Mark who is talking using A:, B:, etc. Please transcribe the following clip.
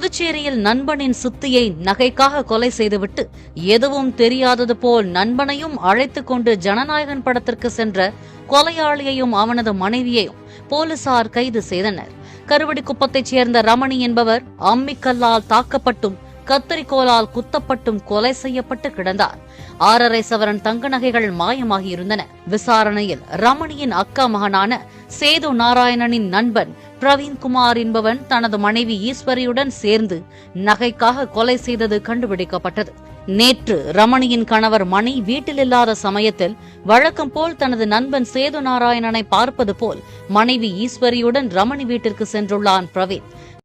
A: புதுச்சேரியில் நண்பனின் சித்தியை நகைக்காக கொலை செய்துவிட்டு எதுவும் தெரியாதது போல் நண்பனையும் அழைத்துக் கொண்டு ஜனநாயகன் படத்திற்கு சென்ற கொலையாளியையும் அவனது மனைவியையும் போலீசார் கைது செய்தனர். கருவடிக்குப்பத்தைச் சேர்ந்த ரமணி என்பவர் அம்மிக்கல்லால் தாக்கப்பட்டும் கத்தரிக்கோலால் குத்தப்பட்டும் கொலை செய்யப்பட்டு கிடந்தார். 6.5 சவரன் தங்க நகைகள் மாயமாகியிருந்தன. விசாரணையில் ரமணியின் அக்கா மகனான சேது நாராயணனின் நண்பன் பிரவீன்குமார் என்பவன் தனது மனைவி ஈஸ்வரியுடன் சேர்ந்து நகைக்காக கொலை செய்தது கண்டுபிடிக்கப்பட்டது. நேற்று ரமணியின் கணவர் மணி வீட்டில் இல்லாத சமயத்தில் வழக்கம் போல் தனது நண்பன் சேது நாராயணனை பார்ப்பது போல் மனைவி ஈஸ்வரியுடன் ரமணி வீட்டிற்கு சென்றுள்ளான் பிரவீன்.